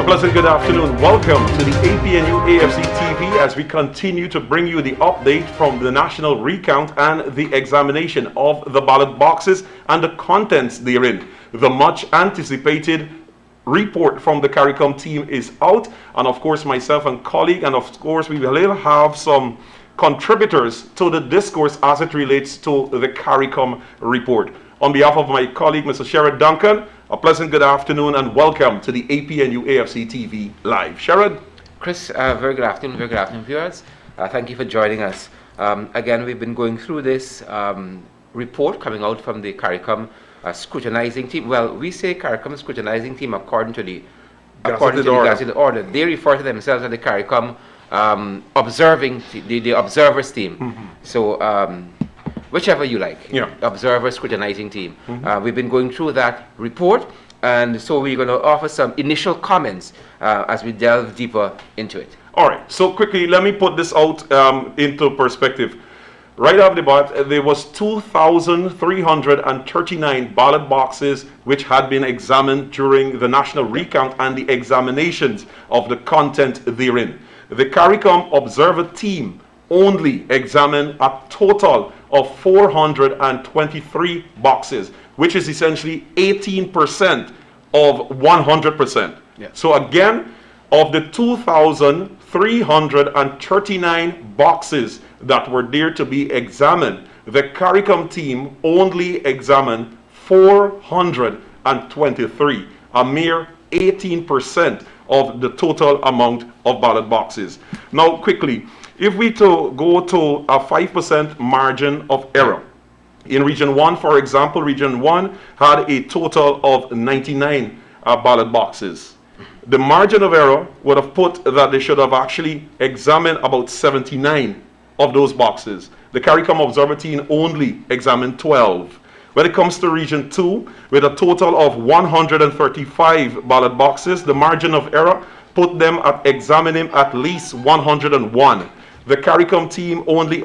A pleasant good afternoon. Welcome to the Apnu+Afctv TV as we continue to bring you the update from the national recount and the examination of the ballot boxes and the contents therein. The much anticipated report from the CARICOM team is out, and of course myself and colleague, and of course we will have some contributors to the discourse as it relates to the CARICOM report. On behalf of my colleague, Mr. Sherrod Duncan, a pleasant good afternoon and welcome to the Apnu+Afctv Live. Sherrod? Chris, very good afternoon, viewers. Thank you for joining us. Again, we've been going through this report coming out from the CARICOM scrutinizing team. Well, we say CARICOM scrutinizing team according to the gazetted order. They refer to themselves as the CARICOM observing, the observers team. Mm-hmm. So, whichever you like, yeah. Observer scrutinizing team. Mm-hmm. We've been going through that report, and so we're going to offer some initial comments as we delve deeper into it. All right, so quickly, let me put this out into perspective. Right off the bat, there was 2,339 ballot boxes which had been examined during the national recount and the examinations of the content therein. The CARICOM observer team only examined a total of 423 boxes, which is essentially 18% of 100%. Yeah. So again, of the 2,339 boxes that were there to be examined, the CARICOM team only examined 423, a mere 18% of the total amount of ballot boxes. Now quickly, if we go to a 5% margin of error, in Region 1, for example, Region 1 had a total of 99 ballot boxes. The margin of error would have put that they should have actually examined about 79 of those boxes. The CARICOM observer team only examined 12. When it comes to Region 2, with a total of 135 ballot boxes, the margin of error put them at examining at least 101. The CARICOM team only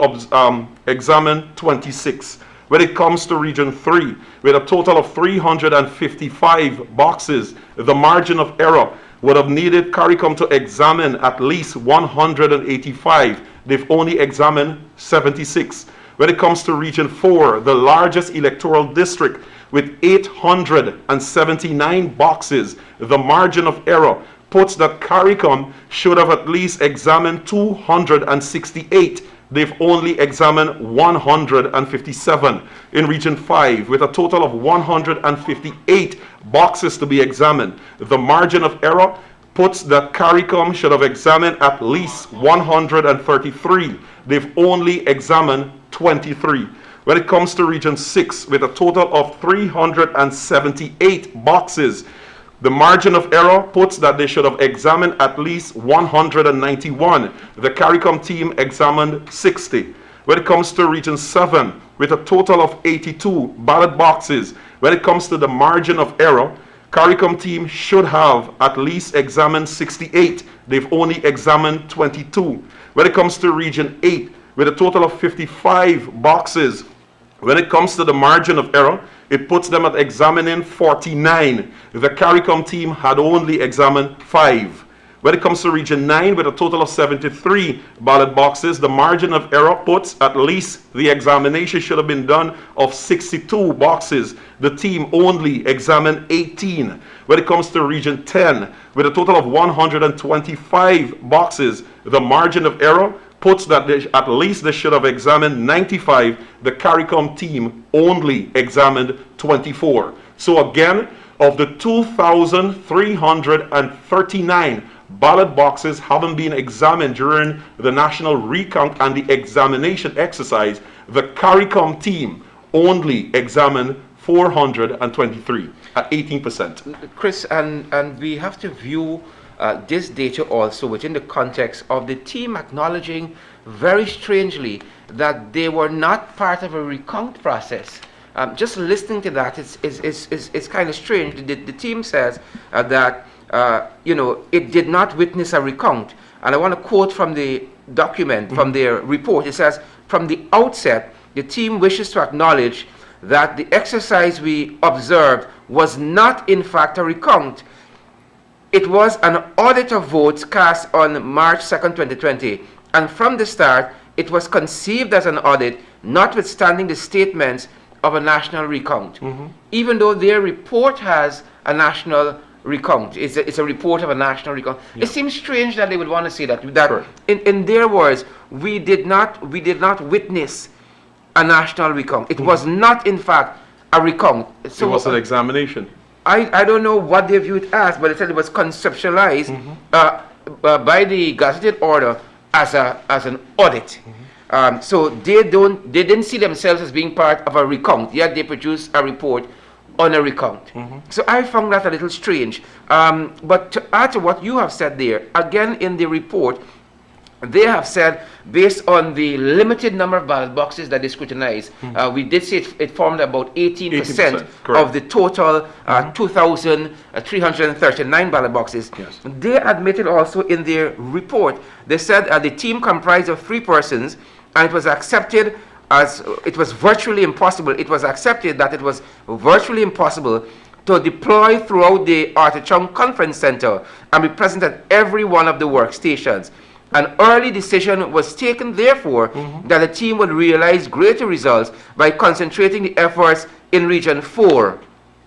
examined 26. When it comes to Region 3, with a total of 355 boxes, the margin of error would have needed CARICOM to examine at least 185. They've only examined 76. When it comes to Region 4, the largest electoral district with 879 boxes, the margin of error puts that CARICOM should have at least examined 268. They've only examined 157. In Region 5, with a total of 158 boxes to be examined, the margin of error puts that CARICOM should have examined at least 133. They've only examined 23. When it comes to Region 6, with a total of 378 boxes, the margin of error puts that they should have examined at least 191. The CARICOM team examined 60. When it comes to Region 7, with a total of 82 ballot boxes, when it comes to the margin of error, CARICOM team should have at least examined 68. They've only examined 22. When it comes to Region 8, with a total of 55 boxes, when it comes to the margin of error, it puts them at examining 49. The CARICOM team had only examined 5. When it comes to Region 9, with a total of 73 ballot boxes, the margin of error puts at least the examination should have been done of 62 boxes. The team only examined 18. When it comes to Region 10, with a total of 125 boxes, the margin of error puts that at least they should have examined 95. The CARICOM team only examined 24. So again, of the 2,339 ballot boxes having been examined during the national recount and the examination exercise, the CARICOM team only examined 423 at 18%. Chris, and we have to view this data also within the context of the team acknowledging very strangely that they were not part of a recount process. Just listening to that, it's kind of strange. The team says that it did not witness a recount. And I want to quote from the document, from their report. It says, from the outset, the team wishes to acknowledge that the exercise we observed was not in fact a recount. it was an audit of votes cast on March 2nd, 2020, and from the start, it was conceived as an audit, notwithstanding the statements of a national recount. Even though their report has a national recount, it's a report of a national recount. It seems strange that they would want to say that. In their words, we did not witness a national recount. It was not, in fact, a recount. So it was an examination. I don't know what they view it as, but they said it was conceptualized by the gazetted order as an audit. So they didn't see themselves as being part of a recount, yet they produced a report on a recount. So I found that a little strange. But to add to what you have said there, again in the report, they have said, based on the limited number of ballot boxes that they scrutinized, we did say it formed about 18% of the total 2,339 ballot boxes. Yes. They admitted also in their report, they said the team comprised of 3 persons, and it was accepted as it was virtually impossible. It was accepted that it was virtually impossible to deploy throughout the Arthur Chung Conference Center and be present at every one of the workstations. An early decision was taken, therefore, that the team would realize greater results by concentrating the efforts in Region 4.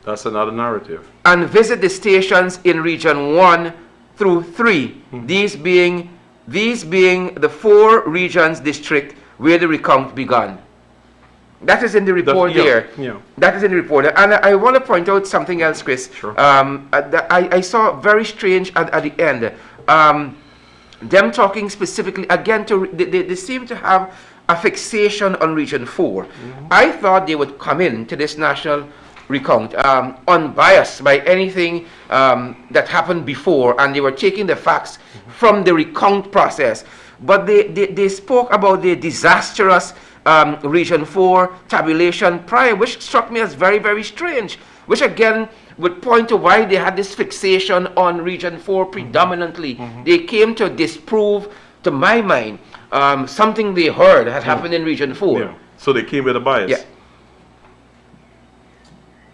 That's another narrative. And visit the stations in Region 1 through 3, these being the 4 regions district where the recount began. That is in the report there. That is in the report. And I want to point out something else, Chris. Sure. I saw very strange at the end. Them talking specifically, again, they seem to have a fixation on Region 4. I thought they would come in to this national recount unbiased by anything that happened before, and they were taking the facts from the recount process. But they spoke about the disastrous Region 4 tabulation prior, which struck me as very, very strange, which again would point to why they had this fixation on Region 4 predominantly. They came to disprove, to my mind, something they heard had happened in Region 4. Yeah. So they came with a bias. Yeah.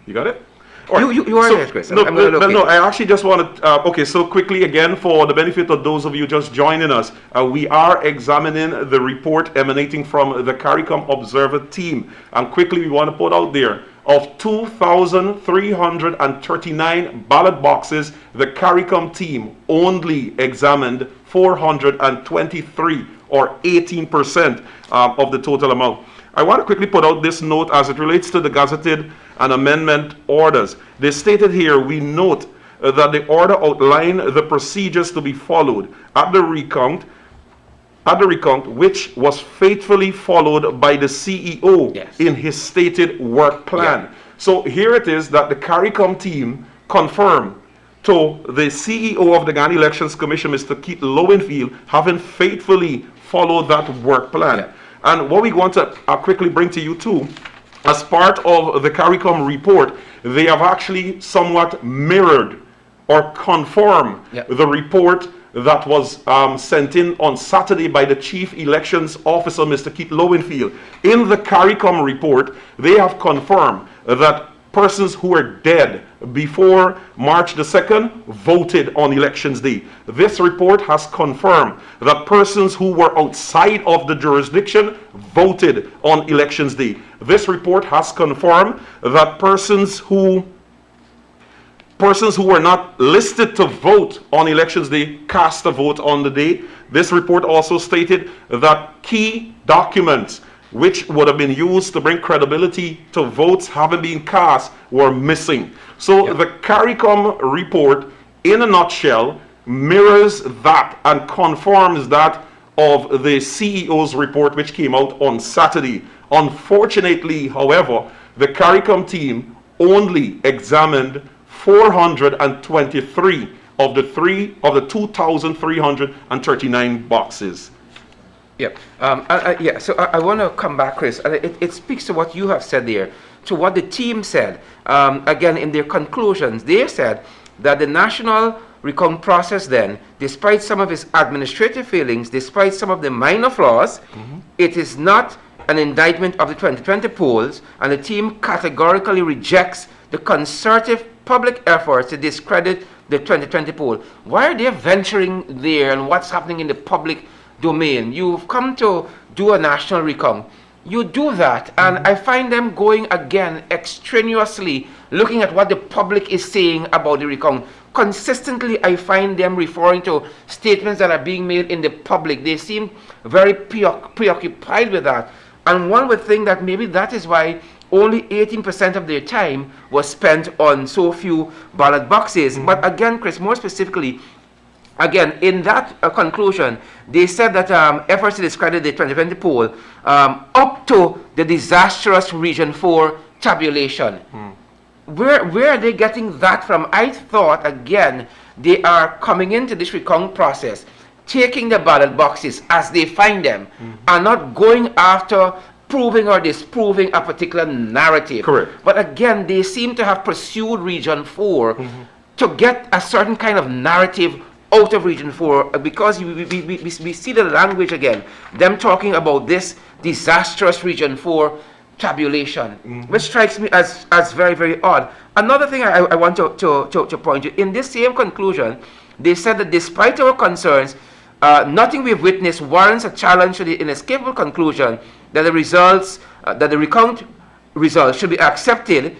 You got it? You are there, Chris. No, I actually just want to, okay, so quickly again, for the benefit of those of you just joining us, we are examining the report emanating from the CARICOM Observer team. And quickly, we want to put out there, of 2,339 ballot boxes, the CARICOM team only examined 423, or 18% of the total amount. I want to quickly put out this note as it relates to the gazetted and amendment orders. They stated here, we note that the order outlined the procedures to be followed at the recount, which was faithfully followed by the CEO in his stated work plan. So here it is that the CARICOM team confirmed to the CEO of the Ghana Elections Commission, Mr. Keith Lowenfield, having faithfully followed that work plan. And what we want to quickly bring to you too, as part of the CARICOM report, they have actually somewhat mirrored or confirmed the report that was sent in on Saturday by the Chief Elections Officer, Mr. Keith Lowenfield. In the CARICOM report, they have confirmed that persons who were dead before March the 2nd voted on Elections Day. This report has confirmed that persons who were outside of the jurisdiction voted on Elections Day. This report has confirmed that persons who were not listed to vote on Elections Day cast a vote on the day. This report also stated that key documents which would have been used to bring credibility to votes having been cast were missing. So the CARICOM report, in a nutshell, mirrors that and confirms that of the CEO's report which came out on Saturday. Unfortunately, however, the CARICOM team only examined 423 of the 2,339 boxes. So I want to come back, Chris. It speaks to what you have said there, to what the team said. Again, in their conclusions, they said that the national recount process then, despite some of its administrative failings, despite some of the minor flaws, it is not an indictment of the 2020 polls, and the team categorically rejects the concerted public efforts to discredit the 2020 poll. Why are they venturing there, and what's happening in the public domain? You've come to do a national recount. You do that, and I find them going again extraneously, looking at what the public is saying about the recount. Consistently, I find them referring to statements that are being made in the public. They seem very preoccupied with that. And one would think that maybe that is why only 18% of their time was spent on so few ballot boxes. But again, Chris, more specifically, again, in that conclusion, they said that efforts to discredit the 2020 poll up to the disastrous Region 4 tabulation. Where are they getting that from? I thought, again, they are coming into this recount process, taking the ballot boxes as they find them, and not going after proving or disproving a particular narrative. Correct. But again, they seem to have pursued Region 4 to get a certain kind of narrative out of Region 4, because we see the language again, them talking about this disastrous Region 4 tabulation, which strikes me as very, very odd. Another thing I want to point to, in this same conclusion, they said that despite our concerns, nothing we've witnessed warrants a challenge to the inescapable conclusion that the results, that the recount results should be accepted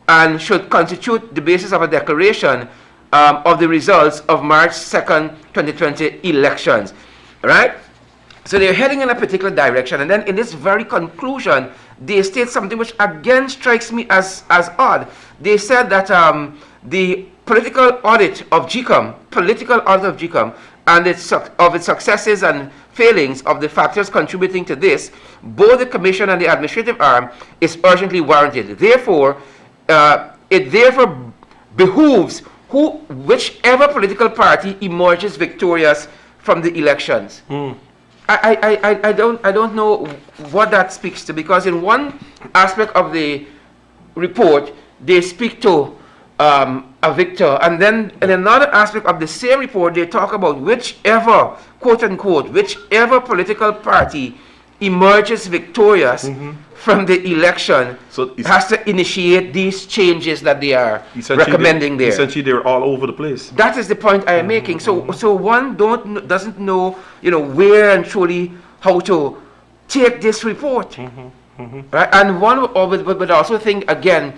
and should constitute the basis of a declaration of the results of March 2nd, 2020 elections, right? So they're heading in a particular direction, and then in this very conclusion, they state something which again strikes me as odd. They said that the political audit of GCOM, and its successes and failings of the factors contributing to this, both the commission and the administrative arm, is urgently warranted. Therefore, it therefore behooves whichever political party emerges victorious from the elections. I don't know what that speaks to, because in one aspect of the report they speak to a victor, and then in another aspect of the same report they talk about whichever, quote unquote, whichever political party emerges victorious from the election, so has to initiate these changes that they are recommending there. Essentially, they're all over the place. That is the point I am making. So one doesn't know, where and truly how to take this report, right? And one would also think again.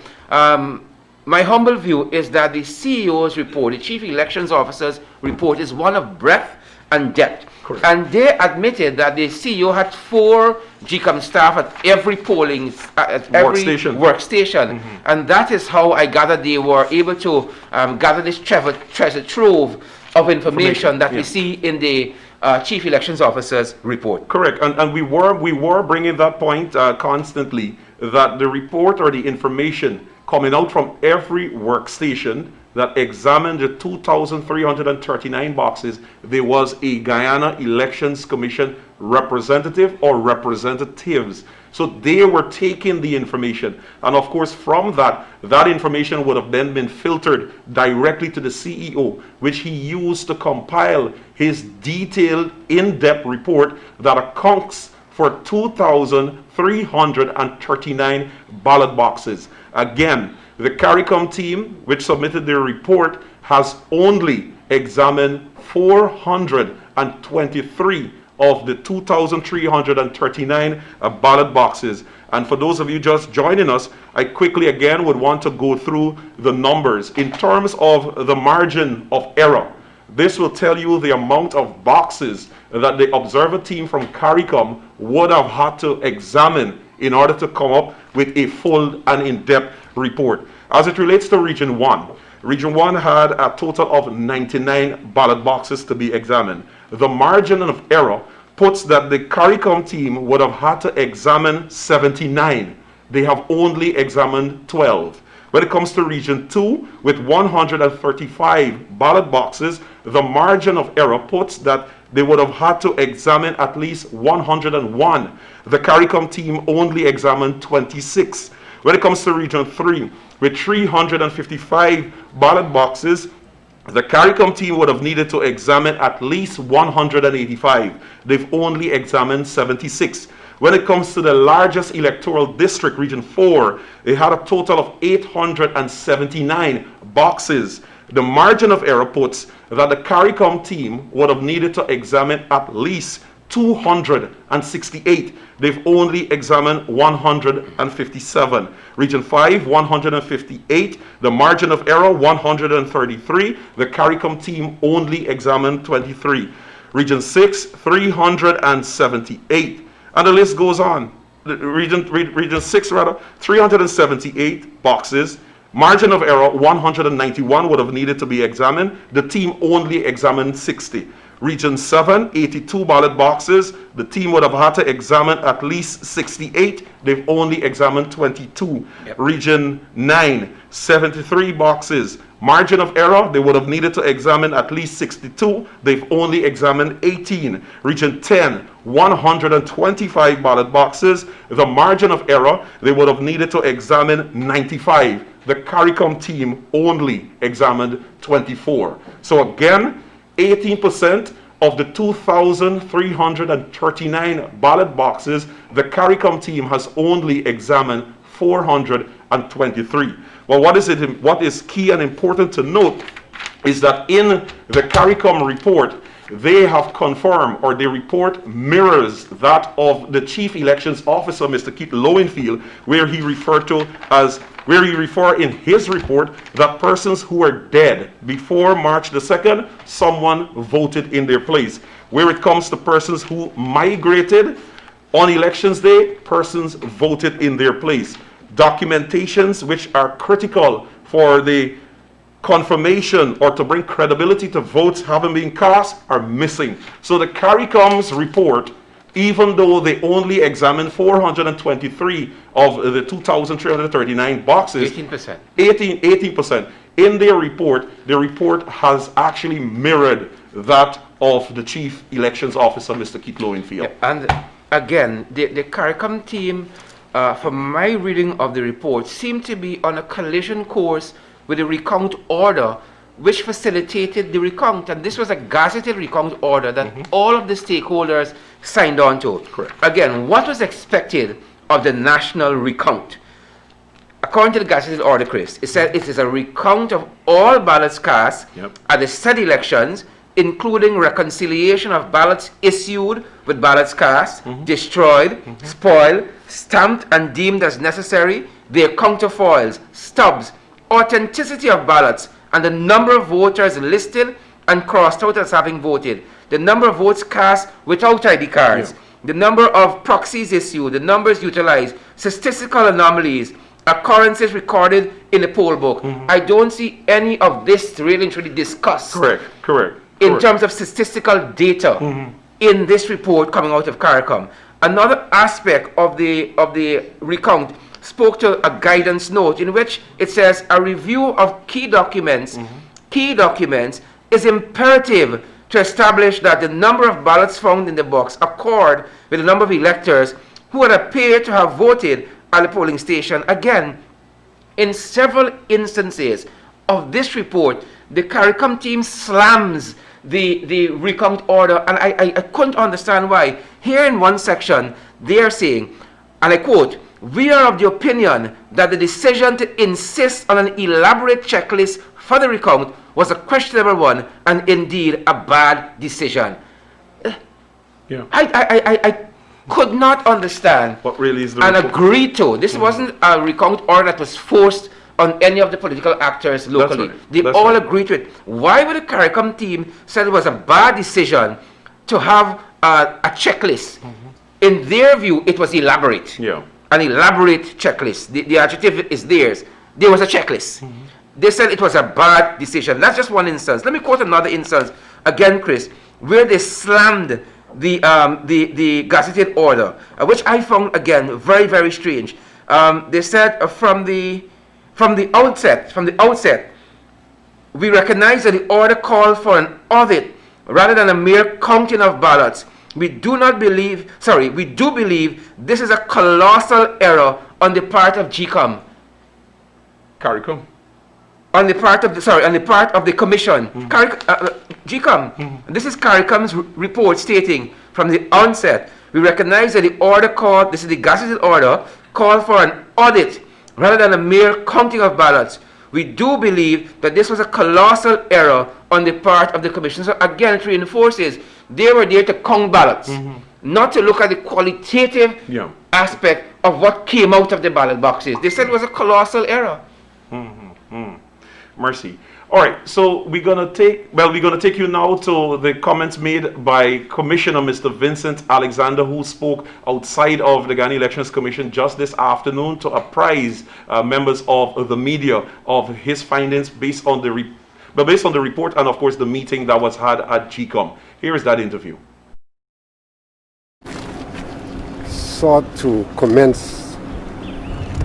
My humble view is that the CEO's report, the Chief Elections Officer's report, is one of breadth and depth. Correct. And they admitted that the CEO had 4 GCOM staff at every polling workstation. And that is how I gathered they were able to gather this treasure trove of information that we see in the Chief Elections Officer's report. Correct. And we were bringing that point constantly, that the report or the information coming out from every workstation that examined the 2,339 boxes, there was a Guyana Elections Commission representative or representatives. So they were taking the information. And of course, from that information would have then been filtered directly to the CEO, which he used to compile his detailed, in-depth report that accounts for 2,339 ballot boxes. Again, the CARICOM team, which submitted their report, has only examined 423 of the 2,339 ballot boxes. And for those of you just joining us, I quickly again would want to go through the numbers. In terms of the margin of error, this will tell you the amount of boxes that the observer team from CARICOM would have had to examine in order to come up with a full and in-depth report. As it relates to Region 1, Region 1 had a total of 99 ballot boxes to be examined. The margin of error puts that the CARICOM team would have had to examine 79. They have only examined 12. When it comes to Region 2, with 135 ballot boxes, the margin of error puts that they would have had to examine at least 101. The CARICOM team only examined 26. When it comes to Region 3, with 355 ballot boxes, the CARICOM team would have needed to examine at least 185. They've only examined 76. When it comes to the largest electoral district, Region 4, they had a total of 879 boxes. The margin of error puts that the CARICOM team would have needed to examine at least 268. They've only examined 157. Region 5, 158. The margin of error, 133. The CARICOM team only examined 23. Region 6, 378. And the list goes on. Region 6, 378 boxes. Margin of error, 191 would have needed to be examined. The team only examined 60. Region 7, 82 ballot boxes. The team would have had to examine at least 68. They've only examined 22. Yep. Region 9, 73 boxes. Margin of error, they would have needed to examine at least 62. They've only examined 18. Region 10, 125 ballot boxes. The margin of error, they would have needed to examine 95. The CARICOM team only examined 24. So again, 18% of the 2,339 ballot boxes, the CARICOM team has only examined 423. Well, what is key and important to note is that in the CARICOM report, they have confirmed, or their report mirrors that of the Chief Elections Officer, Mr. Keith Lowenfield, where he referred in his report that persons who were dead before March the 2nd, someone voted in their place. Where it comes to persons who migrated on elections day, persons voted in their place. Documentations which are critical for the confirmation or to bring credibility to votes having been cast are missing. So the CARICOM's report, even though they only examined 423 of the 2,339 boxes, 18%. 18%. In their report, the report has actually mirrored that of the Chief Elections Officer, Mr. Keith Lowenfield. Yeah, and again, the CARICOM team, from my reading of the report, seemed to be on a collision course with the recount order, which facilitated the recount. And this was a gazetted recount order that all of the stakeholders signed on to. Correct. Again, what was expected of the national recount? According to the gazetted order, Chris, it said it is a recount of all ballots cast at the said elections, including reconciliation of ballots issued with ballots cast, destroyed, spoiled, stamped and deemed as necessary, their counterfoils, stubs, authenticity of ballots, and the number of voters listed and crossed out as having voted, the number of votes cast without ID cards, the number of proxies issued, the numbers utilized, statistical anomalies, occurrences recorded in the poll book. I don't see any of this really discussed. Correct. In terms of statistical data in this report coming out of CARICOM. Another aspect of the recount spoke to a guidance note in which it says a review of key documents is imperative to establish that the number of ballots found in the box accord with the number of electors who would appear to have voted at the polling station. Again, in several instances of this report, the CARICOM team slams the recount order, and I couldn't understand why. Here in one section, they are saying, and I quote, "We are of the opinion that the decision to insist on an elaborate checklist for the recount was a questionable one and indeed a bad decision." I could not understand what really is the and agree to. This wasn't a recount order that was forced on any of the political actors locally. They all agreed to it. Why would the CARICOM team say it was a bad decision to have a checklist? In their view, it was elaborate. An elaborate checklist. The adjective is theirs. There was a checklist. They said it was a bad decision. That's just one instance. Let me quote another instance, again, Chris, where they slammed the gazetted order, which I found, again, very, very strange. They said from the outset, we recognize that the order called for an audit rather than a mere counting of ballots. We do believe this is a colossal error on the part of GCOM. CARICOM. On the part of the commission. GCOM. This is CARICOM's report stating from the onset, We recognize that the order called, this is the gazetted order, called for an audit rather than a mere counting of ballots. We do believe that this was a colossal error on the part of the Commission. So again, it reinforces they were there to count ballots, not to look at the qualitative aspect of what came out of the ballot boxes. They said it was a colossal error. Mercy. All right, so we're gonna take you now to the comments made by Commissioner Mr. Vincent Alexander, who spoke outside of the Ghana Elections Commission just this afternoon to apprise members of the media of his findings based on the report and of course the meeting that was had at GCOM. Here is that interview. Sought to commence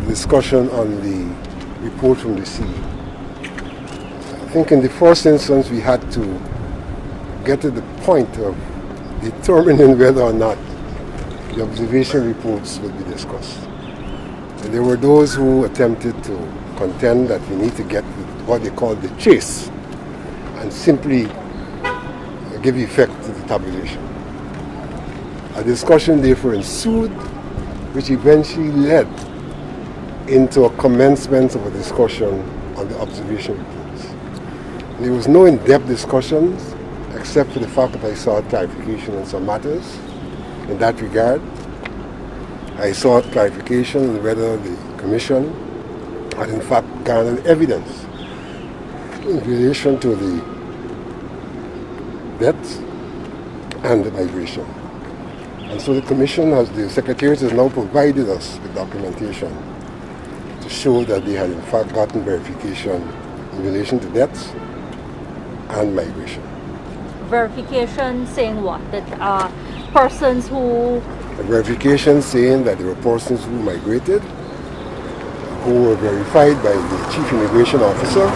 discussion on the report from the sea. I think in the first instance we had to get to the point of determining whether or not the observation reports would be discussed. And there were those who attempted to contend that we need to get what they call the chase and simply give effect to the tabulation. A discussion therefore ensued, which eventually led into a commencement of a discussion on the observation reports. There was no in-depth discussions, except for the fact that I sought clarification on some matters. In that regard, I sought clarification on whether the Commission had in fact garnered evidence in relation to the deaths and the migration. And so the Commission, as the Secretariat, has now provided us with documentation to show that they had in fact gotten verification in relation to deaths and migration. Verification saying what? That persons who... A verification saying that there were persons who migrated, who were verified by the Chief Immigration Officer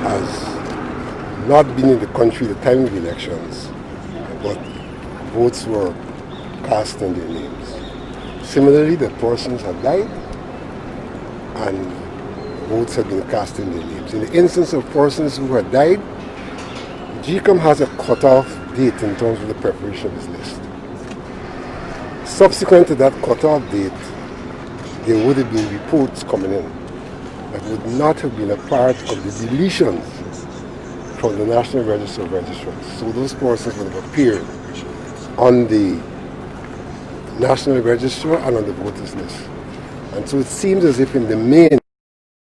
as not being in the country at the time of the elections, but votes were cast in their names. Similarly, the persons had died and votes had been cast in their names. In the instance of persons who had died, GCOM has a cutoff date in terms of the preparation of this list. Subsequent to that cutoff date, there would have been reports coming in that would not have been a part of the deletions from the National Register of Registrants. So those persons would have appeared on the National Register and on the voters list. And so it seems as if in the main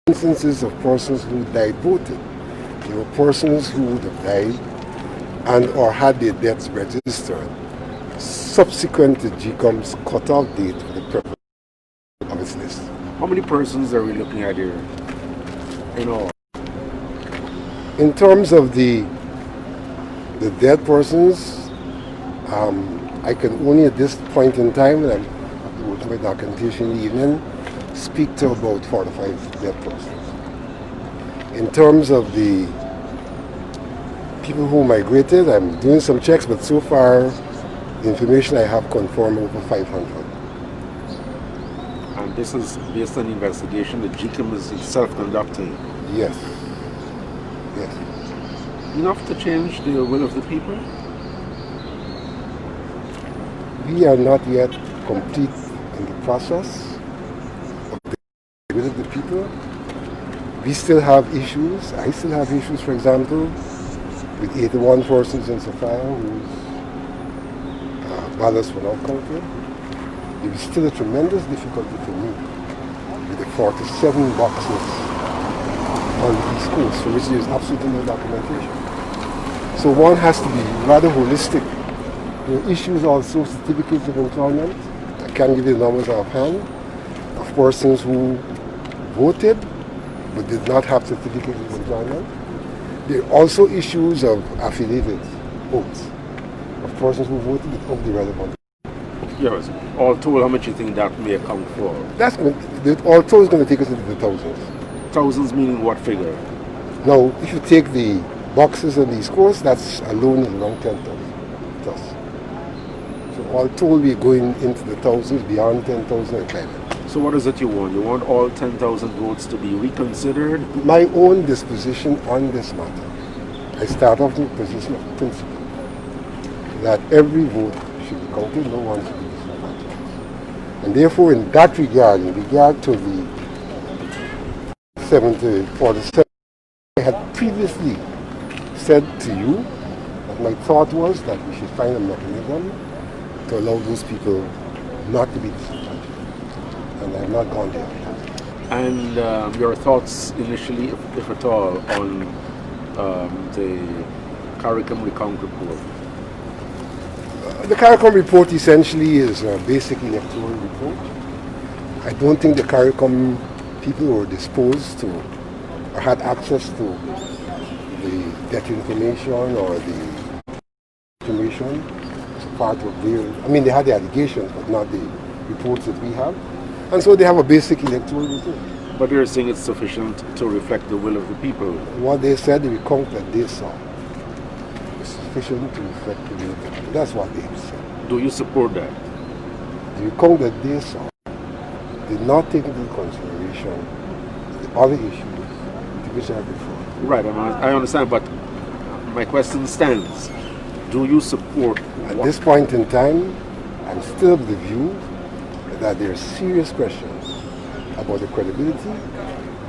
instances of persons who died voted, there were persons who would have died and or had their deaths registered subsequent to GCOM's cutoff date for the preparation of its list. How many persons are we looking at here in all? In terms of the dead persons, I can only at this point in time, and I'm going to my documentation in the evening, speak to about 4 to 5 dead persons. In terms of the people who migrated, I'm doing some checks, but so far the information I have confirmed over 500. And this is based on the investigation that GCOM is itself conducting? Yes. Yes. Enough to change the will of the people? We are not yet complete in the process of the will of the people. We still have issues. I still have issues, for example, with 81 persons in Sophia whose ballots were not counted. There is still a tremendous difficulty for me with the 47 boxes on the East Coast for which there is absolutely no documentation. So one has to be rather holistic. There are issues also, certificates of employment. I can't give you the numbers offhand of persons who voted but did not have certificates of employment. There are also issues of affidavits, oaths, of persons who voted without the relevant. Yes. All told, how much do you think that may account for? All told is going to take us into the thousands. Thousands meaning what figure? Now, if you take the boxes on these courses, that's alone is around 10,000 plus. So all told, we're going into the thousands, beyond 10,000 and climbing. So what is it you want? You want all 10,000 votes to be reconsidered? My own disposition on this matter, I start off in the position of principle that every vote should be counted, no one should be disadvantaged. And therefore, in that regard, in regard to the 47, I had previously said to you that my thought was that we should find a mechanism to allow those people not to be disadvantaged. And I have not gone there. And your thoughts initially, if at all, on the CARICOM recount report? The CARICOM report essentially is a basic electoral report. I don't think the CARICOM people were disposed to or had access to the debt information or the information as a part of their, I mean, they had the allegations, but not the reports that we have. And so they have a basic electoral report. But you're saying it's sufficient to reflect the will of the people? What they said, the recount that they saw, is sufficient to reflect the will of the people. That's what they have said. Do you support that? The recount that they saw did not take into consideration the other issues to which I referred. Right, I understand, but my question stands. Do you support? At this point in time, I'm still of the view that there are serious questions about the credibility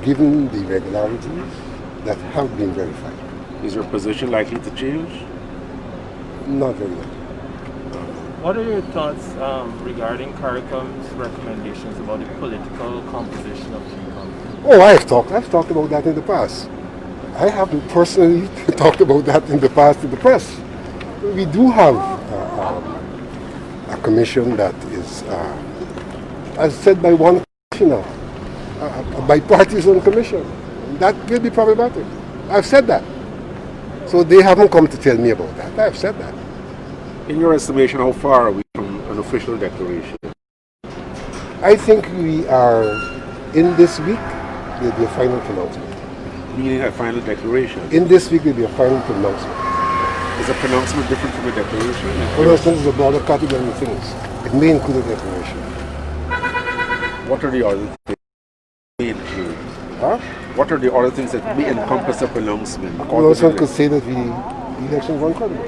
given the irregularities that have been verified. Is your position likely to change? Not very much. What are your thoughts regarding CARICOM's recommendations about the political composition of GCOM? Oh, I've talked about that in the past. I haven't personally talked about that in the past to the press. We do have a commission that is, as said by one commissioner, a bipartisan commission. That will be problematic. I've said that. So they haven't come to tell me about that. I've said that. In your estimation, how far are we from an official declaration? I think we are, in this week, there'll be a final pronouncement. Meaning a final declaration? In this week, there'll be a final pronouncement. Is a pronouncement different from a declaration? Pronouncement is a broader category of things. It may include a declaration. What are the other things that may include? Huh? What are the other things that may encompass a pronouncement? A pronouncement could say that the election was uncredible.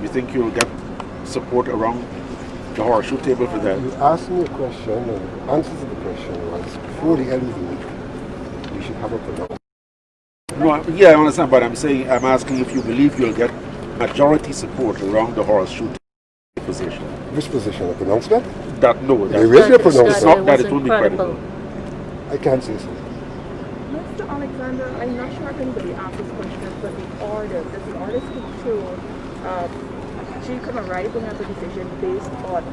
You think you'll get support around the horseshoe table for that? You asked me a question, and the answer to the question was, before the end of the week, we should have a pronouncement. No, yeah, I understand, but I'm asking if you believe you'll get majority support around the horseshoe position. Which position? A pronouncement? No, There is a pronouncement. It's not that it will be credible. I can't say so. Mr. Alexander, I'm not sure if anybody asked this question, but the order, does the order speak to GCOM arriving at a decision based on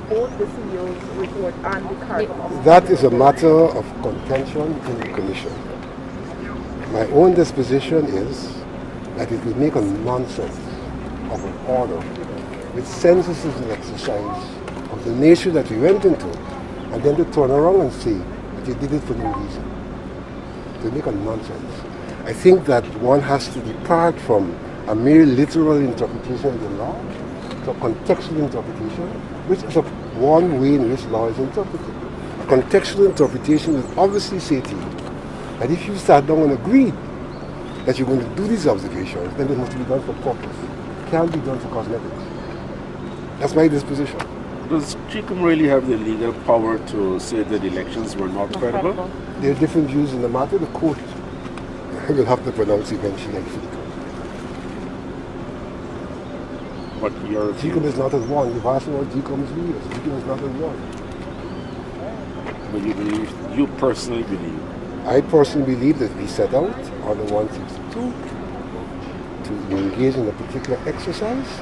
both the CEO's report and the CARICOM? That is a matter of contention in the Commission. My own disposition is that it will make a nonsense of an order which census is an exercise of the nature that we went into, and then to turn around and say that you did it for no reason. To make a nonsense. I think that one has to depart from a mere literal interpretation of the law to a contextual interpretation, which is one way in which law is interpreted. A contextual interpretation will obviously say to you that if you sat down and agreed that you're going to do these observations, then they must be done for purpose. It can't be done for cosmetics. That's my disposition. Does GCOM really have the legal power to say that the elections were not credible? There are different views in the matter. The court will have to pronounce eventually. But your GCOM is not as one. You've asked me what GCOM's view is. GCOM is not as one. But you personally believe? I personally believe that we set out on the 162 to engage in a particular exercise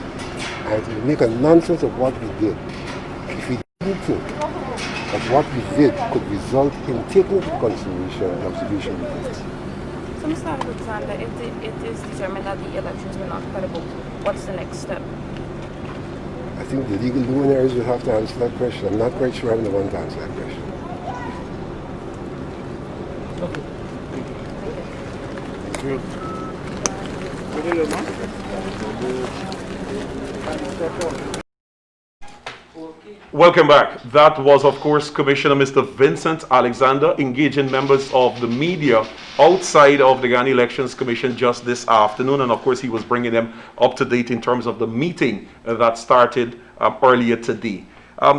and to make a nonsense of what we did. If we didn't think that what we did could result in taking into consideration the observation reports. So, Mr. Alexander, if it is determined that the elections were not credible, what's the next step? I think the legal luminaries will have to answer that question. I'm not quite sure I'm the one to answer that question. Thank you. Welcome back. That was, of course, Commissioner Mr. Vincent Alexander engaging members of the media outside of the Ghana Elections Commission just this afternoon. And, of course, he was bringing them up to date in terms of the meeting that started earlier today.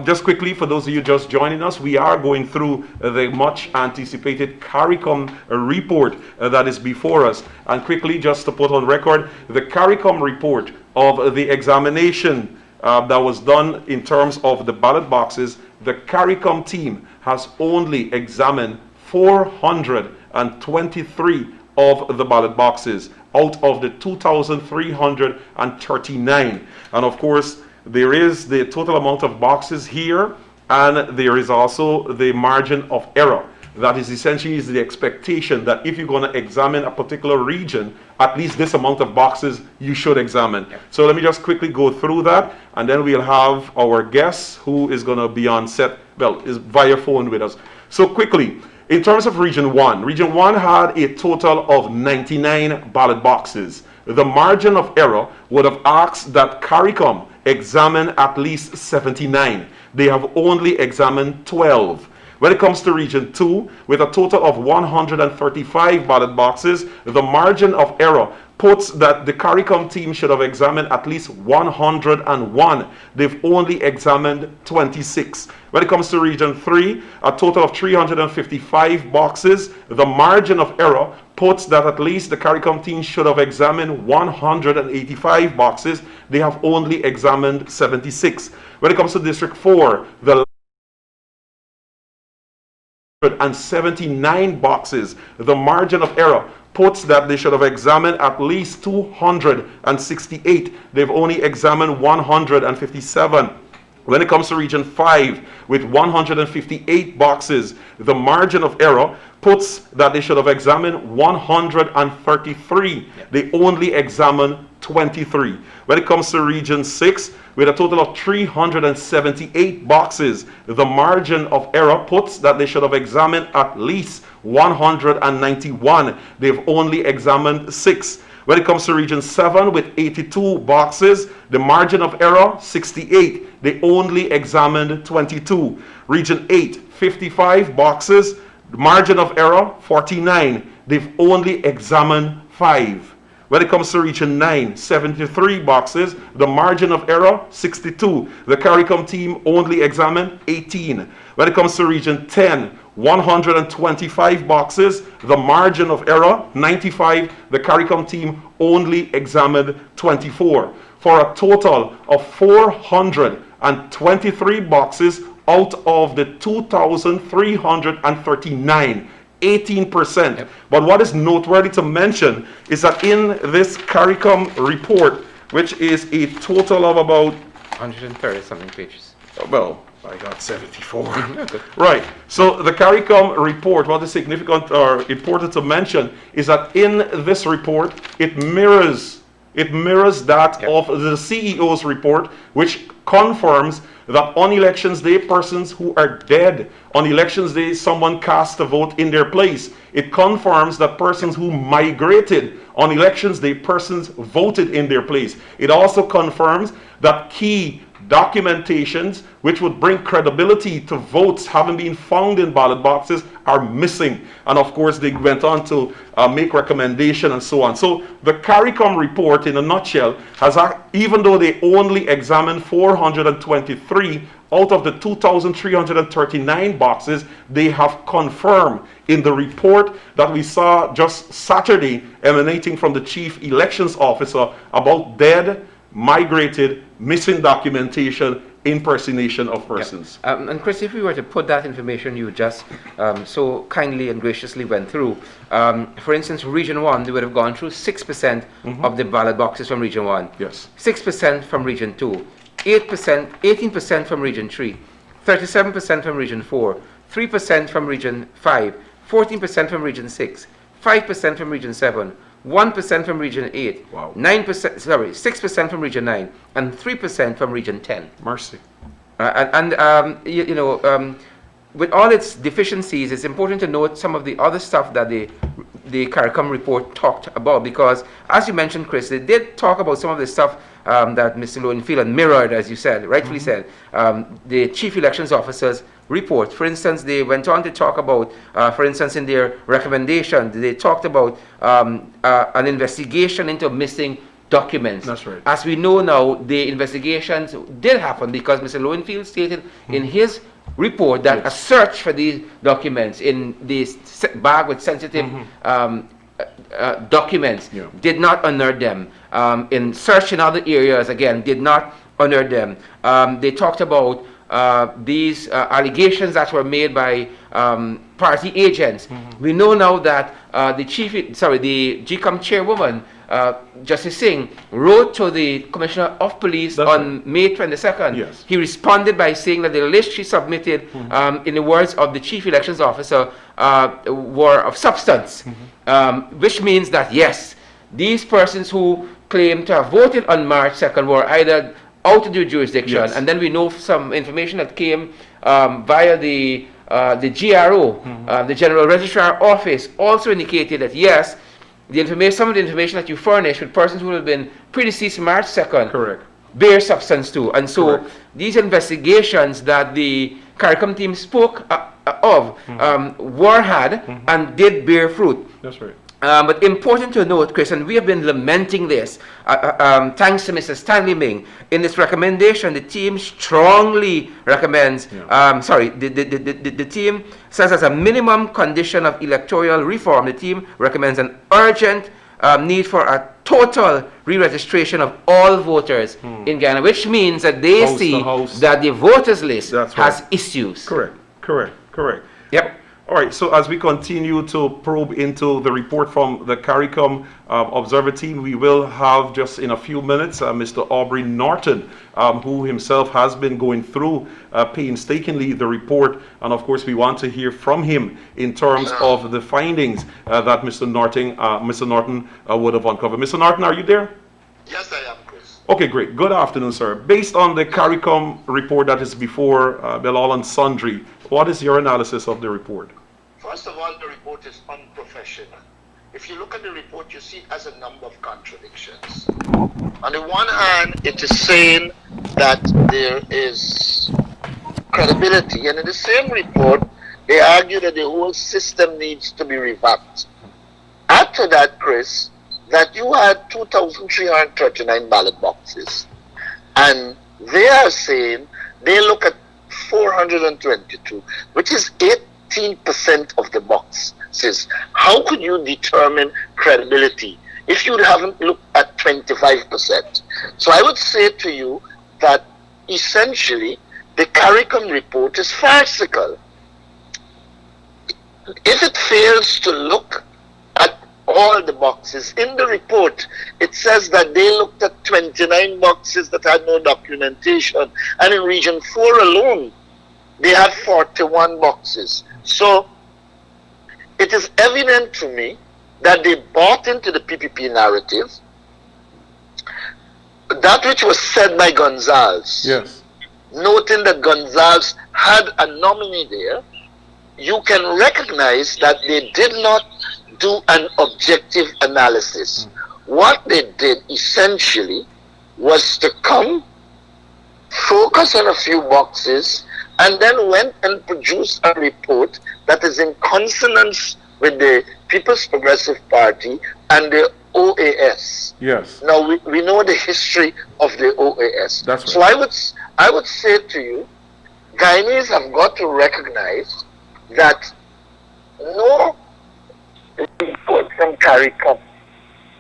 Just quickly, for those of you just joining us, we are going through the much anticipated CARICOM report that is before us. And quickly, just to put on record, the CARICOM report of the examination that was done in terms of the ballot boxes, the CARICOM team has only examined 423 of the ballot boxes out of the 2,339. And of course, there is the total amount of boxes here, and there is also the margin of error. That is essentially the expectation that if you're going to examine a particular region, at least this amount of boxes you should examine. Yep. So let me just quickly go through that, and then we'll have our guest who is going to be on set, well, is via phone with us. So quickly, in terms of Region 1 had a total of 99 ballot boxes. The margin of error would have asked that CARICOM examine at least 79. They have only examined 12. When it comes to Region 2, with a total of 135 ballot boxes, the margin of error puts that the CARICOM team should have examined at least 101. They've only examined 26. When it comes to Region 3, a total of 355 boxes, the margin of error puts that at least the CARICOM team should have examined 185 boxes. They have only examined 76. When it comes to District 4, the 79 boxes, the margin of error puts that they should have examined at least 268. They've only examined 157. When it comes to Region 5, with 158 boxes, the margin of error puts that they should have examined 133. They only examined 23. When it comes to Region 6, with a total of 378 boxes, the margin of error puts that they should have examined at least 191. They've only examined 6. When it comes to Region 7, with 82 boxes, the margin of error, 68. They only examined 22. Region 8, 55 boxes, the margin of error, 49. They've only examined 5. When it comes to Region 9, 73 boxes, the margin of error, 62. The CARICOM team only examined 18. When it comes to Region 10, 125 boxes, the margin of error, 95. The CARICOM team only examined 24. For a total of 423 boxes out of the 2,339. 18%. Yep. But what is noteworthy to mention is that in this CARICOM report, which is a total of about 130 something pages. Well, I got 74. Right. So the CARICOM report, what is significant or important to mention is that in this report, it mirrors that yep. of the CEO's report, which confirms that on elections day, persons who are dead, on elections day, someone cast a vote in their place. It confirms that persons who migrated on elections day, persons voted in their place. It also confirms that key documentations which would bring credibility to votes having been found in ballot boxes are missing. And of course, they went on to make recommendation and so on. So the CARICOM report, in a nutshell, has, even though they only examined 423 out of the 2,339 boxes, they have confirmed in the report that we saw just Saturday emanating from the Chief Elections Officer about dead, migrated, missing documentation, impersonation of persons. Yeah. And Chris, if we were to put that information you just so kindly and graciously went through, for instance, Region 1, they would have gone through 6% of the ballot boxes from Region 1. Yes. 6% from Region 2, 8%, 18% from Region 3, 37% from Region 4, 3% from Region 5, 14% from Region 6, 5% from Region 7, 1% from Region 8, wow. 6% from Region 9, and 3% from Region 10. Mercy. with all its deficiencies, it's important to note some of the other stuff that the CARICOM report talked about, because as you mentioned, Chris, they did talk about some of the stuff that Mr. Lowenfield mirrored, as you said, rightfully said, the Chief Elections Officer's report. For instance, they went on to talk about, for instance, in their recommendation, they talked about an investigation into missing documents. That's right. As we know now, the investigations did happen because Mr. Lowenfield stated in his report that a search for these documents in this bag with sensitive documents did not unearth them. In search in other areas, again, did not unearth them. They talked about these allegations that were made by party agents. We know now that the GCOM chairwoman, Justice Singh, wrote to the Commissioner of Police on May 22nd. Yes. He responded by saying that the list she submitted, in the words of the Chief Elections Officer, were of substance, which means that, yes, these persons who claim to have voted on March 2nd were either out of the jurisdiction, and then we know some information that came via the GRO, the General Registrar Office, also indicated that, yes, the information, some of the information that you furnish with persons who have been predeceased March 2nd bear substance too. And so these investigations that the CARICOM team spoke of were had and did bear fruit. That's right. But important to note, Chris, and we have been lamenting this, thanks to Mr. Stanley Ming, in this recommendation, the team strongly recommends, the team says as a minimum condition of electoral reform, the team recommends an urgent need for a total re-registration of all voters in Ghana, which means that they see that the voters list has issues. Correct. Yep. All right, so as we continue to probe into the report from the CARICOM Observer team, we will have just in a few minutes Mr. Aubrey Norton, who himself has been going through painstakingly the report, and of course we want to hear from him in terms of the findings that Mr. Norton would have uncovered. Mr. Norton, are you there? Yes, I am, Chris. Okay, great. Good afternoon, sir. Based on the CARICOM report that is before Bilal and Sundry, what is your analysis of the report? First of all, the report is unprofessional. If you look at the report, you see it has a number of contradictions. On the one hand, it is saying that there is credibility, and in the same report, they argue that the whole system needs to be revamped. Add to that, Chris, that you had 2,339 ballot boxes, and they are saying they look at 422, which is 18% of the boxes. How could you determine credibility if you haven't looked at 25%? So I would say to you that essentially the CARICOM report is farcical. If it fails to look at all the boxes, in the report it says that they looked at 29 boxes that had no documentation, and in region 4 alone they had 41 boxes. So it is evident to me that they bought into the PPP narrative, that which was said by Gonzalez, noting that Gonzalez had a nominee there. You can recognize that they did not do an objective analysis. What they did essentially was to come, focus on a few boxes, and then went and produced a report that is in consonance with the People's Progressive Party and the OAS. Yes. Now we know the history of the OAS. That's right. So I would say to you, Guyanese have got to recognize that no report from CARICOM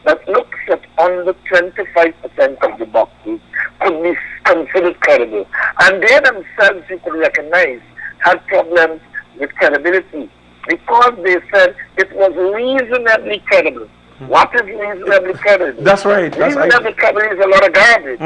that looks at under 25% of the boxes could be considered credible. And they themselves, you could recognize, had problems with credibility because they said it was reasonably credible. What is reasonably credible? That's right. Reasonably credible is a lot of garbage.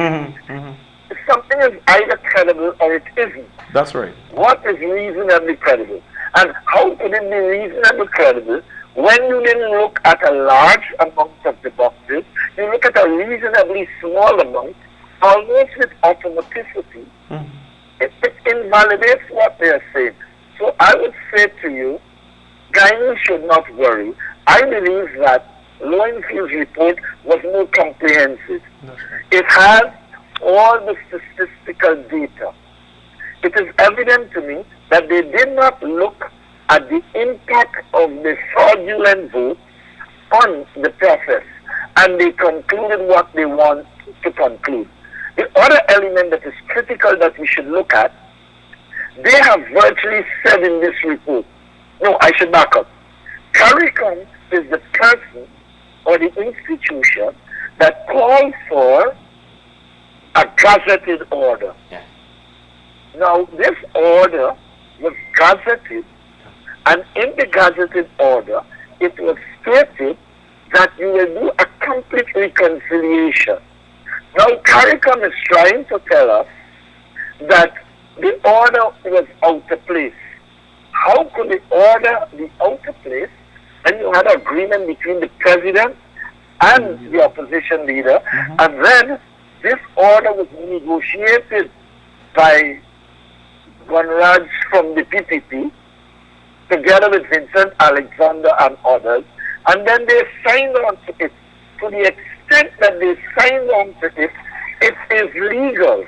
If something is either credible or it isn't. That's right. What is reasonably credible? And how could it be reasonably credible when you didn't look at a large amount of the boxes, you look at a reasonably small amount, almost with automaticity? It invalidates what they are saying. So I would say to you, Guyana should not worry. I believe that Lowenfield's report was more comprehensive. It has all the statistical data. It is evident to me that they did not look at the impact of the fraudulent vote on the process, and they concluded what they want to conclude. The other element that is critical that we should look at, they have virtually said in this report, no, I should back up. CARICOM is the person or the institution that called for a gazetted order. Yeah. Now, this order was gazetted, and in the gazetted order, it was stated that you will do a complete reconciliation. Now, CARICOM is trying to tell us that the order was out of place. How could the order be out of place when you had agreement between the president and the opposition leader, and then this order was negotiated by Gunraj from the PPP together with Vincent Alexander and others, and then they signed on to it. To the extent that they signed on to it, it is legal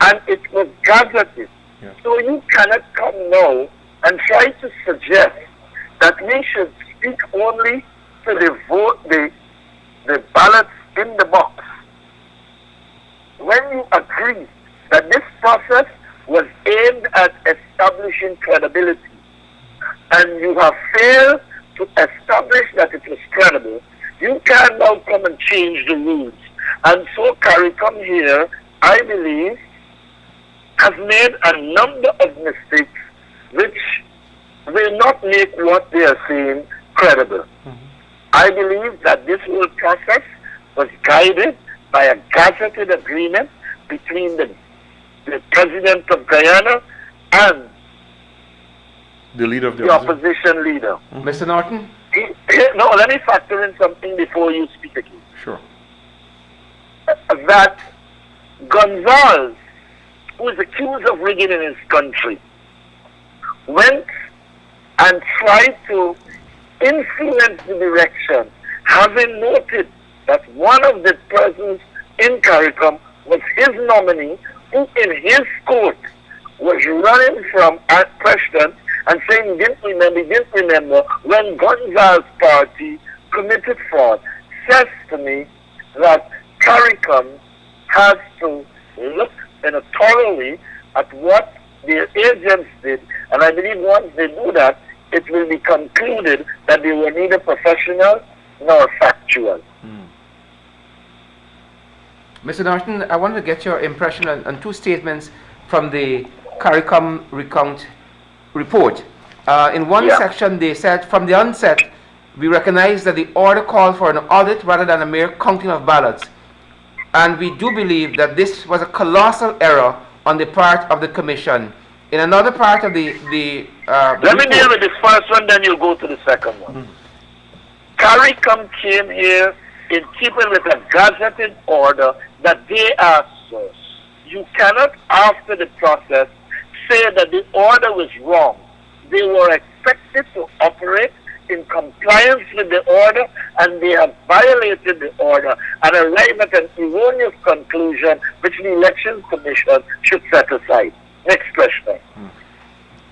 and it was gazetted. Yeah. So you cannot come now and try to suggest that we should speak only to the vote, the ballots in the box. When you agree that this process was aimed at establishing credibility, and you have failed to establish that it was credible, you can now come and change the rules. And so CARICOM here, I believe, has made a number of mistakes which will not make what they are saying credible. I believe that this whole process was guided by a gazetted agreement between the president of Guyana and The leader of the the opposition leader. Mr. Norton? No, let me factor in something before you speak again. Sure. That Gonzalez, who is accused of rigging in his country, went and tried to influence the direction, having noted that one of the persons in CARICOM was his nominee, who in his court was running from president and saying, didn't remember when Gonzalez's party committed fraud. Says to me that CARICOM has to look in a thorough way at what their agents did, and I believe once they do that, it will be concluded that they were neither professional nor factual. Mr. Norton, I wanted to get your impression on two statements from the CARICOM recount report. In one section, they said, from the onset, we recognize that the order called for an audit rather than a mere counting of ballots. And we do believe that this was a colossal error on the part of the Commission. In another part of the let me deal with the first one, then you'll go to the second one. CARICOM came here in keeping with a gazetted order that they asked us. You cannot, after the process, say that the order was wrong. They were expected to operate in compliance with the order, and they have violated the order and arrived at an erroneous conclusion which the Election Commission should set aside. Next question.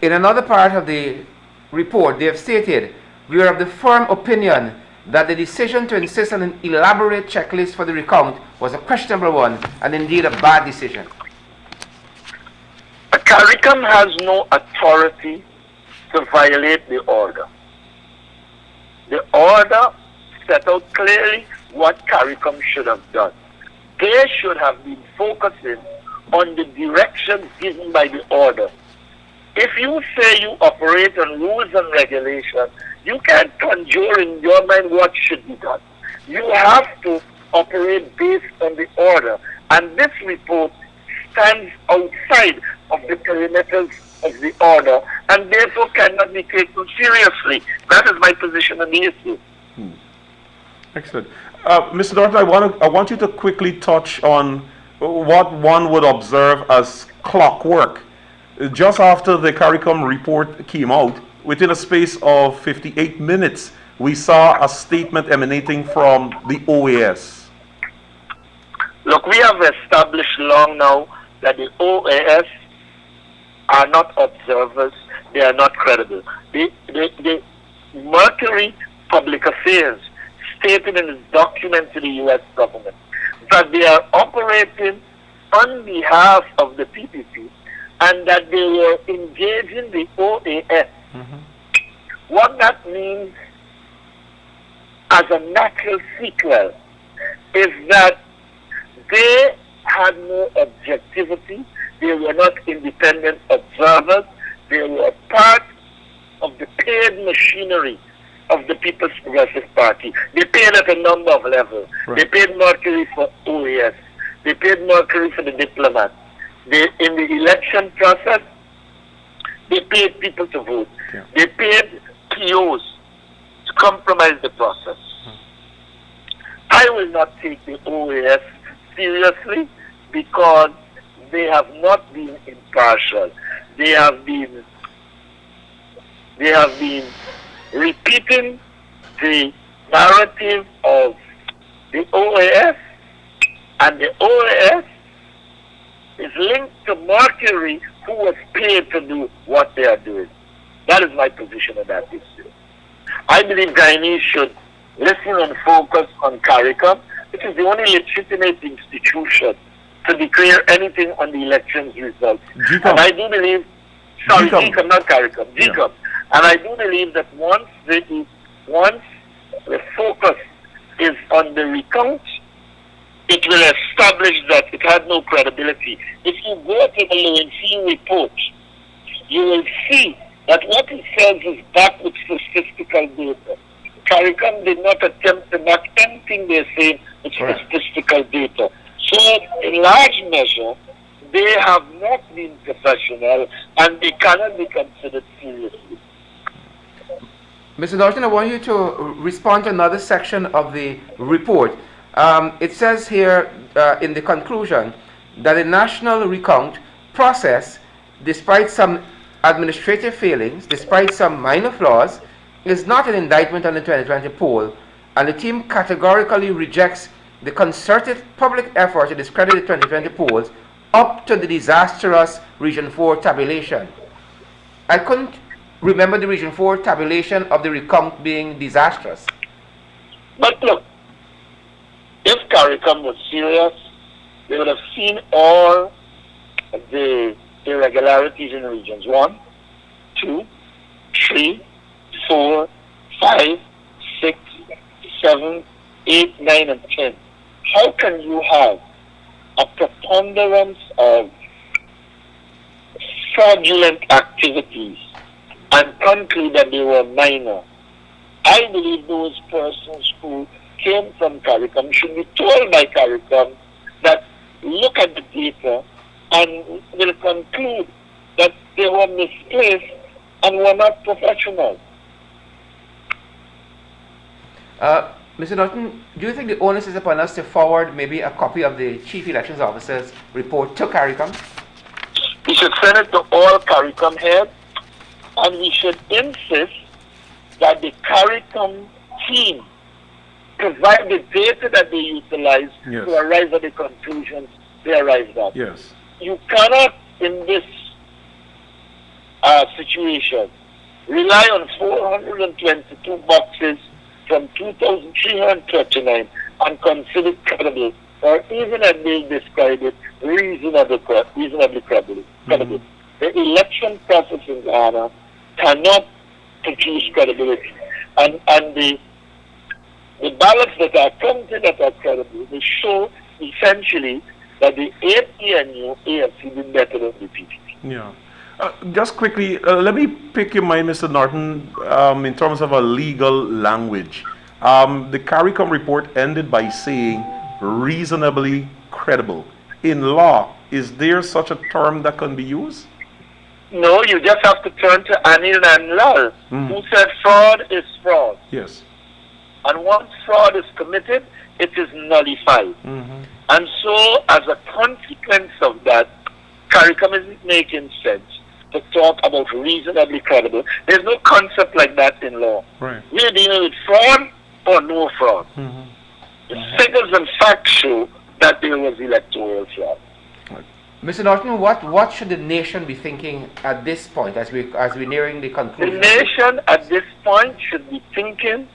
In another part of the report, they have stated, we are of the firm opinion that the decision to insist on an elaborate checklist for the recount was a questionable one and indeed a bad decision. CARICOM has no authority to violate the order. The order set out clearly what CARICOM should have done. They should have been focusing on the directions given by the order. If you say you operate on rules and regulations, you can't conjure in your mind what should be done. You have to operate based on the order. And this report stands outside of the perimeters of the order and therefore cannot be taken seriously. That is my position on the issue. Excellent. Mr. Norton, I want you to quickly touch on what one would observe as clockwork Just after the CARICOM report came out, within a space of 58 minutes, we saw a statement emanating from the OAS. Look, we have established long now that the OAS are not observers, they are not credible. The Mercury Public Affairs stated in its document to the U.S. government that they are operating on behalf of the PPP and that they were engaging the OAS. What that means as a natural sequel is that they had no objectivity, they were not independent observers, they were part of the paid machinery of the People's Progressive Party. They paid at a number of levels. Right. They paid Mercury for OAS. They paid Mercury for the diplomats. In the election process, they paid people to vote. Yeah. They paid POs to compromise the process. I will not take the OAS seriously because they have not been impartial. They have been repeating the narrative of the OAS, and the OAS is linked to Mercury, who was paid to do what they are doing. That is my position on that issue. I believe Guyanese should listen and focus on CARICOM, which is the only legitimate institution to declare anything on the elections results. GCOM. And I do believe, sorry, GCOM, not CARICOM, GCOM. Yeah. And I do believe that once the focus is on the recount, it will establish that it had no credibility. If you go to the Lowenstein report, you will see that what it says is backed with statistical data. CARICOM did not attempt to knock anything they say with statistical data. So, in large measure, they have not been professional and they cannot be considered seriously. Mr. Norton, I want you to respond to another section of the report. It says here in the conclusion that the national recount process, despite some administrative failings, despite some minor flaws, is not an indictment on the 2020 poll, and the team categorically rejects the concerted public effort to discredit the 2020 polls up to the disastrous Region 4 tabulation. I couldn't remember the Region 4 tabulation of the recount being disastrous. But look, if CARICOM was serious, they would have seen all the irregularities in regions 1, 2, 3, 4, 5, 6, 7, 8, 9, and 10. How can you have a preponderance of fraudulent activities and conclude that they were minor? I believe those persons who came from CARICOM should be told by CARICOM that look at the data and will conclude that they were misplaced and were not professional. Mr. Norton, do you think the onus is upon us to forward maybe a copy of the Chief Elections Officer's report to CARICOM? We should send it to all CARICOM heads, and we should insist that the CARICOM team provide the data that they utilize to arrive at the conclusions they arrived at. Yes. You cannot, in this situation, rely on 422 boxes from 2,339 and consider it credible, or even as they describe it, reasonably credible. The election process in Ghana cannot produce credibility. And the ballots that are counted that are credible, they show essentially that the APNU AFC did better than the PPP. Yeah. Just quickly, let me pick your mind, Mr. Norton, in terms of a legal language. The CARICOM report ended by saying reasonably credible. In law, is there such a term that can be used? No, you just have to turn to Anil Nandlal, who said fraud is fraud. Yes. And once fraud is committed, it is nullified. And so, as a consequence of that, CARICOM isn't making sense. to talk about reasonably credible. There's no concept like that in law. Right. We're dealing with fraud or no fraud. The figures and facts show that there was electoral fraud. Mr. Norton, what should the nation be thinking at this point as we're nearing the The conclusion? nation at this point should be thinking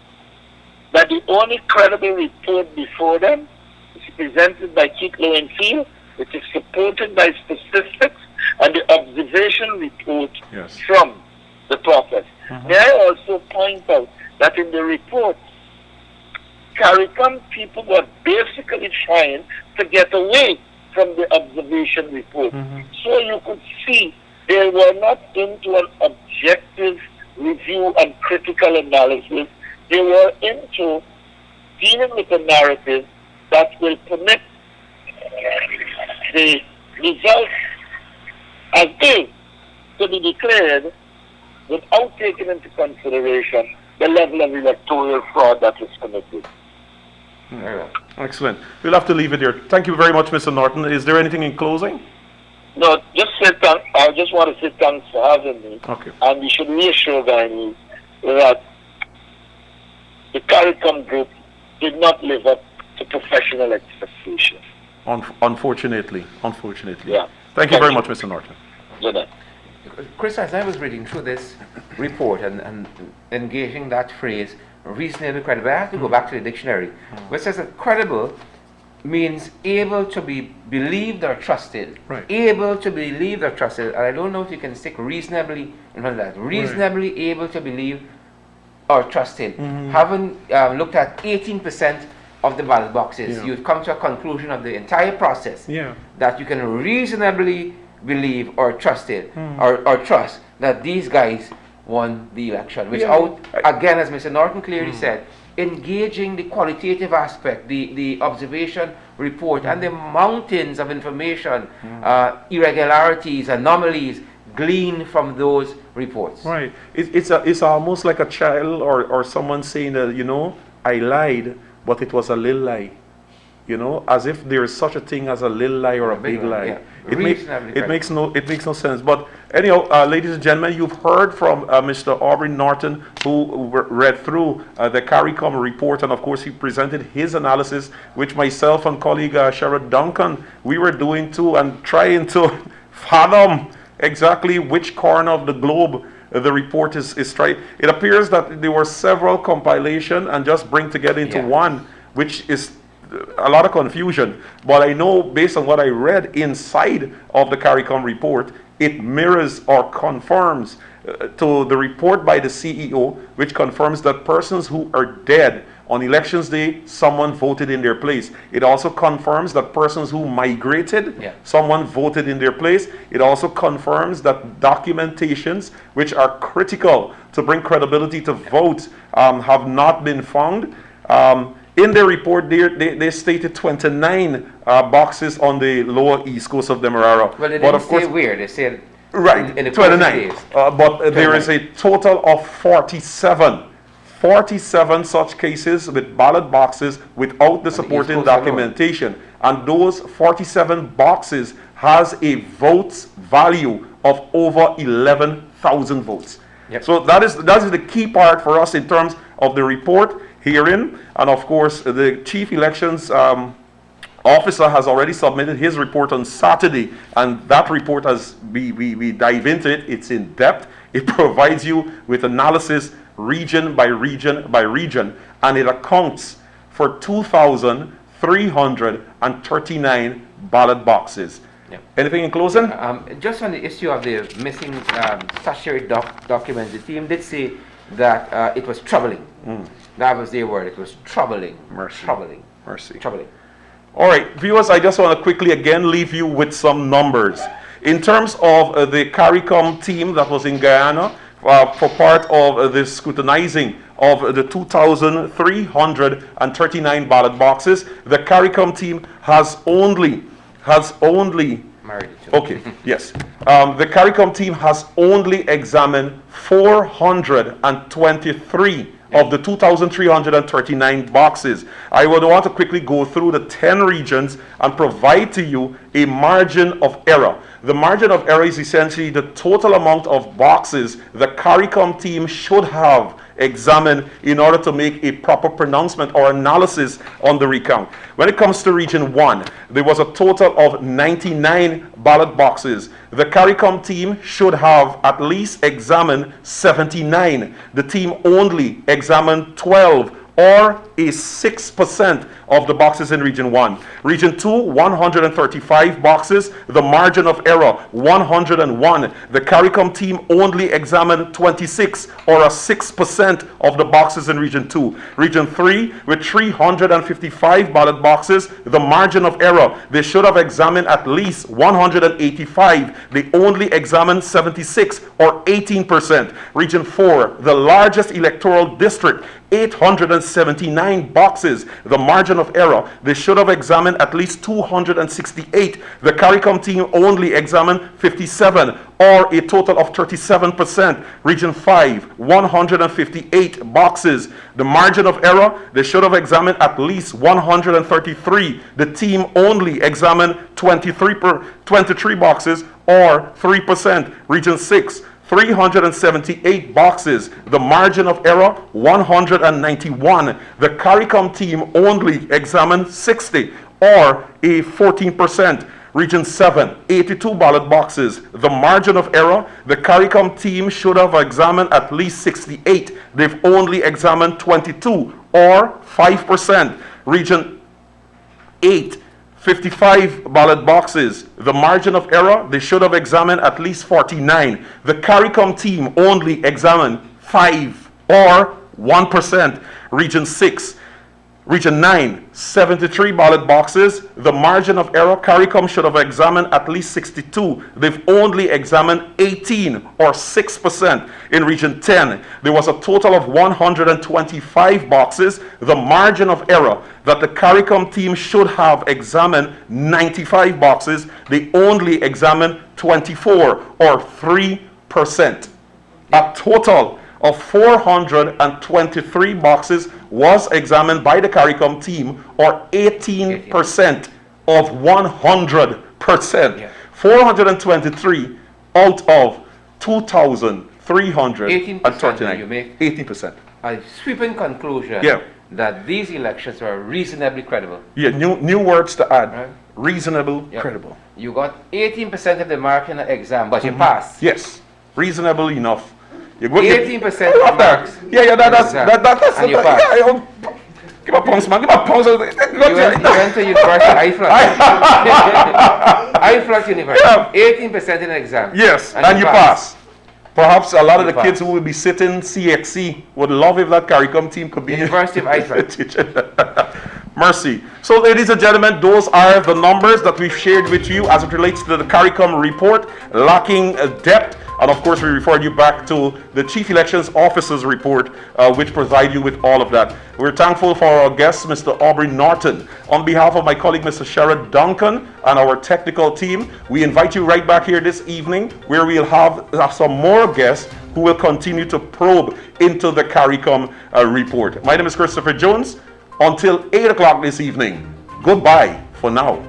that the only credible report before them is presented by Keith Lowenfield, which is supported by statistics and the observation report Yes. from the process. May I also point out that in the report, CARICOM people were basically trying to get away from the observation report. So you could see they were not into an objective review and critical analysis. They were into dealing with a narrative that will permit the results as is to be declared without taking into consideration the level of electoral fraud that is committed. Very well. Excellent. We'll have to leave it here. Thank you very much, Mr. Norton. Is there anything in closing? No, just say thanks. I just want to say thanks for having me. Okay. And we should reassure Guyanese that the CARICOM group did not live up to professional expectations. Unfortunately. Yeah. Thank you very much, Mr. Norton. Good night. Chris, as I was reading through this report and engaging that phrase, reasonably credible, I have to go back to the dictionary, where it says that credible means able to be believed or trusted. Right. Able to be believed or trusted. And I don't know if you can stick reasonably in front of that. Reasonably able to believe or trusted. Having looked at 18% of the ballot boxes, Yeah. you've come to a conclusion of the entire process Yeah. that you can reasonably believe or trusted or trust that these guys won the election without, again, as Mr. Norton clearly said, engaging the qualitative aspect, the observation report, and the mountains of information, irregularities, anomalies gleaned from those reports. Right. It's almost like a child or someone saying that, you know, I lied, but it was a little lie. You know, as if there is such a thing as a little lie or a big lie. Yeah. It Reasonably makes no sense. But anyhow, ladies and gentlemen, you've heard from Mr. Aubrey Norton, who read through the CARICOM report, and of course he presented his analysis, which myself and colleague Sherrod Duncan, we were doing too, and trying to fathom exactly which corner of the globe the report is trying. It appears that there were several compilation and just bring together into one, which is a lot of confusion. But I know based on what I read inside of the CARICOM report, it mirrors or confirms to the report by the CEO, which confirms that persons who are dead on elections day, someone voted in their place. It also confirms that persons who migrated, someone voted in their place. It also confirms that documentations which are critical to bring credibility to votes have not been found. In their report, they stated 29 boxes on the lower east coast of Demerara. Well, they didn't say where, they said right, in the 29. But there is a total of 47 such cases with ballot boxes without the supporting documentation. And those 47 boxes has a votes value of over 11,000 votes. So that is the key part for us in terms of the report herein. And of course, the chief elections officer has already submitted his report on Saturday, and that report, as we dive into it, it's in depth. It provides you with analysis region by region by region, and it accounts for 2,339 ballot boxes. Anything in closing? Just on the issue of the missing statutory documents, the team did say that it was troubling. That was their word. It was troubling. Troubling. Troubling. All right, viewers, I just want to quickly again leave you with some numbers. In terms of the CARICOM team that was in Guyana, for part of the scrutinizing of the 2,339 ballot boxes, the CARICOM team has only okay, yes. The CARICOM team has only examined 423 of the 2,339 boxes. I would want to quickly go through the 10 regions and provide to you a margin of error. The margin of error is essentially the total amount of boxes the CARICOM team should have examined in order to make a proper pronouncement or analysis on the recount. When it comes to Region 1, there was a total of 99 ballot boxes. The CARICOM team should have at least examined 79. The team only examined 12, or a 6% of the boxes in Region 1. Region 2, 135 boxes. The margin of error, 101. The CARICOM team only examined 26, or a 6% of the boxes in Region 2. Region 3, with 355 ballot boxes, the margin of error, they should have examined at least 185. They only examined 76, or 18%. Region 4, the largest electoral district, 879 boxes. The margin of error, they should have examined at least 268. The CARICOM team only examined 57, or a total of 37%. Region 5, 158 boxes. The margin of error, they should have examined at least 133. The team only examined 23 boxes, or 3%. Region 6, 378 boxes. The margin of error, 191. The CARICOM team only examined 60, or a 14%. Region 7, 82 ballot boxes. The margin of error, the CARICOM team should have examined at least 68. They've only examined 22, or 5%. Region 8, 55 ballot boxes. The margin of error, they should have examined at least 49. The CARICOM team only examined 5, or 1%. Region 9, 73 ballot boxes. The margin of error, CARICOM should have examined at least 62. They've only examined 18, or 6%. In Region 10, there was a total of 125 boxes. The margin of error, that the CARICOM team should have examined 95 boxes. They only examined 24, or 3%. A total of 423 boxes was examined by the CARICOM team, or 18% of 100%. Yeah. 423 out of 2,339. 18%, you make 18%. a sweeping conclusion Yeah. that these elections were reasonably credible. Yeah, new words to add. Right. Reasonable, Yep. credible. You got 18% of the mark in the exam, but you passed. Yes, reasonable enough. You go, 18% I love that. marks. Yeah, that's And you passed. yeah, give a pounce, man. Give a pounce. You went to university, IFLOT University. Yeah. 18% in the exam. Yes, and you pass. Perhaps a lot of the kids who will be sitting CXC would love if that CARICOM team could be University of IFLOT. teaching. Mercy. So, ladies and gentlemen, those are the numbers that we've shared with you as it relates to the CARICOM report, lacking depth. And of course, we referred you back to the Chief Elections Officer's report, which provides you with all of that. We're thankful for our guest, Mr. Aubrey Norton. On behalf of my colleague, Mr. Sherrod Duncan, and our technical team, we invite you right back here this evening, where we'll have some more guests who will continue to probe into the CARICOM report. My name is Christopher Jones. Until 8 o'clock this evening, goodbye for now.